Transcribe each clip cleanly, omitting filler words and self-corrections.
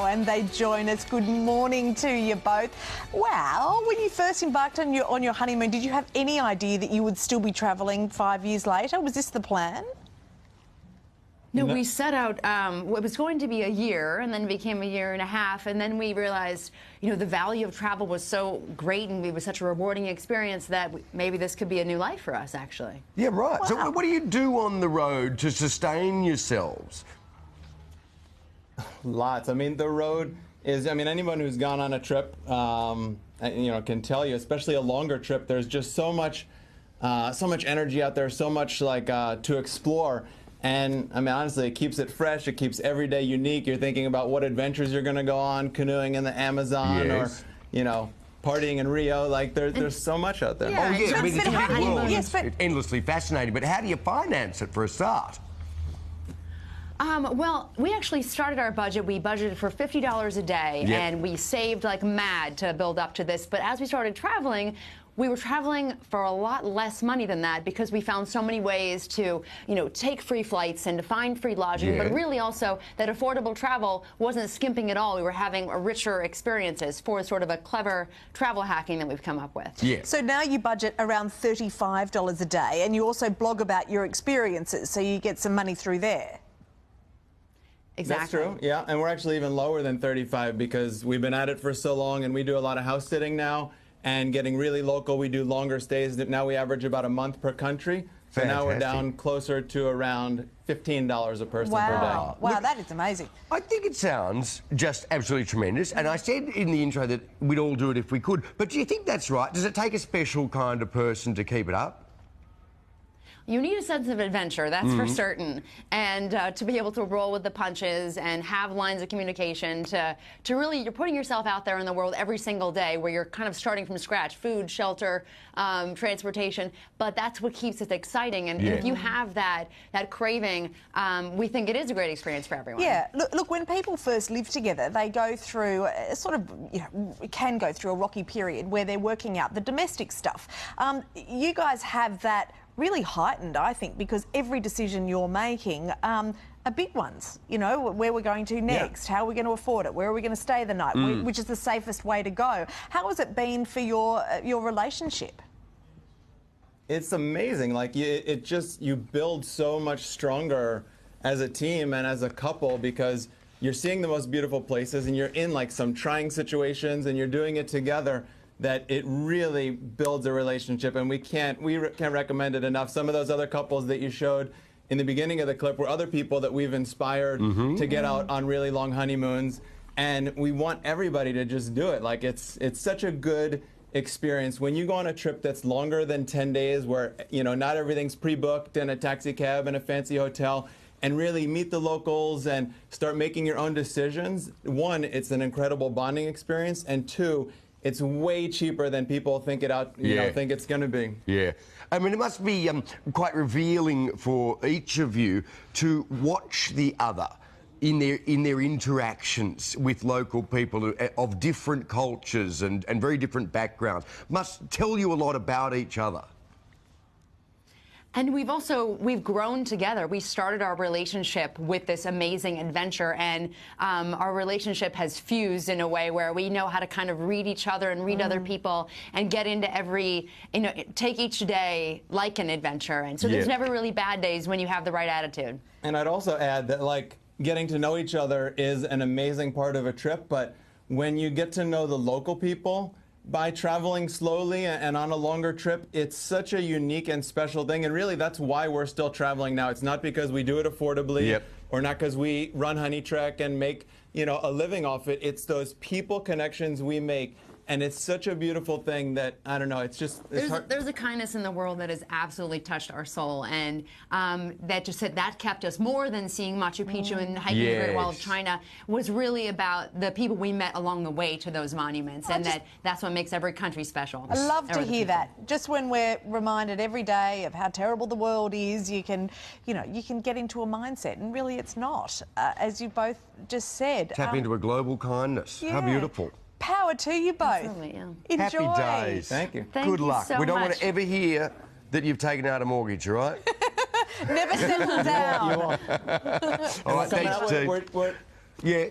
and they join us. Good morning to you both. Wow, when you first embarked on your honeymoon, did you have any idea that you would still be travelling 5 years later? Was this the plan? No, we set out, it was going to be a year, and then became a year and a half, and then we realized, the value of travel was so great, and it was such a rewarding experience that maybe this could be a new life for us, actually. Yeah, right. Wow. So what do you do on the road to sustain yourselves? Lots. I mean, the road is, anyone who's gone on a trip, can tell you, especially a longer trip, there's just so much energy out there, so much to explore. And honestly, it keeps it fresh. It keeps every day unique. You're thinking about what adventures you're going to go on, canoeing in the Amazon, yes. or partying in Rio. There's so much out there. Yeah, Oh yeah, it's it's a big world. Yes, but It's endlessly fascinating. But how do you finance it for a start? Well, we actually started our budget. We budgeted for $50 a day, Yep. and we saved like mad to build up to this. But as we started traveling, we were traveling for a lot less money than that because we found so many ways to, take free flights and to find free lodging, Yeah. but really also that affordable travel wasn't skimping at all. We were having richer experiences for sort of a clever travel hacking that we've come up with. Yeah. so now you budget around $35 a day, and you also blog about your experiences, so you get some money through there. Exactly. That's true, yeah. And we're actually even lower than 35 because we've been at it for so long, and we do a lot of house sitting now and getting really local. We do longer stays. Now we average about a month per country. So now we're Fantastic. down closer to around $15 a person per day. Wow, that is amazing. I think it sounds just absolutely tremendous. And I said in the intro that we'd all do it if we could. But do you think that's right? Does it take a special kind of person to keep it up? You need a sense of adventure, that's for certain, and to be able to roll with the punches and have lines of communication, to really, you're putting yourself out there in the world every single day where you're kind of starting from scratch, food, shelter, transportation, but that's what keeps it exciting, and if you have that craving, we think it is a great experience for everyone. Yeah, look, when people first live together, they go through can go through a rocky period where they're working out the domestic stuff. You guys have that really heightened, I think, because every decision you're making are big ones. Where we're going to next, how are we going to afford it, where are we going to stay the night, which is the safest way to go. How has it been for your relationship? It's amazing. You build so much stronger as a team and as a couple because you're seeing the most beautiful places and you're in some trying situations and you're doing it together, that it really builds a relationship, and we can't recommend it enough. Some of those other couples that you showed in the beginning of the clip were other people that we've inspired to get out on really long honeymoons, and we want everybody to just do it. It's such a good experience when you go on a trip that's longer than 10 days where not everything's pre-booked in a taxi cab and a fancy hotel, and really meet the locals and start making your own decisions. One, it's an incredible bonding experience, and two, it's way cheaper than people think think it's going to be. Yeah. It must be quite revealing for each of you to watch the other in their interactions with local people of different cultures and very different backgrounds. Must tell you a lot about each other. And we've grown together. We started our relationship with this amazing adventure, and our relationship has fused in a way where we know how to kind of read each other and read other people and get into take each day like an adventure. And so there's never really bad days when you have the right attitude. And I'd also add that getting to know each other is an amazing part of a trip, but when you get to know the local people, by traveling slowly and on a longer trip, it's such a unique and special thing. And really, that's why we're still traveling now. It's not because we do it affordably or not because we run HoneyTrek and make, a living off it. It's those people connections we make. And it's such a beautiful thing that, I don't know, it's hard. There's a kindness in the world that has absolutely touched our soul, and that kept us more than seeing Machu Picchu and hiking the Great Wall of China, was really about the people we met along the way to those monuments, and that's what makes every country special. I love to hear that. Just when we're reminded every day of how terrible the world is, you can get into a mindset, and really it's not, as you both just said. Tap into a global kindness. How beautiful. Power to you both. Absolutely, yeah. Enjoy. Happy days. Thank you. Thank Good you luck. so We don't want much. to ever hear that you've taken out a mortgage, all right? Never settle down. You won't. All right, thanks, team. Yeah.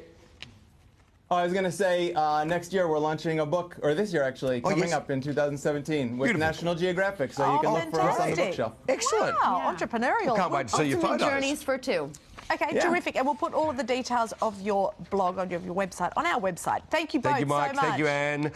Oh, I was going to say, next year we're launching a book, or this year actually, coming up in 2017 with Beautiful. National Geographic, so you can look for us on the bookshelf. Excellent. Wow, entrepreneurial. Can't wait to see your Ultimate photos. journeys for two. Okay, Yeah. terrific. And we'll put all of the details of your blog, on your website, on our website. Thank you both Thank you, Mike. so much. Thank you, Anne.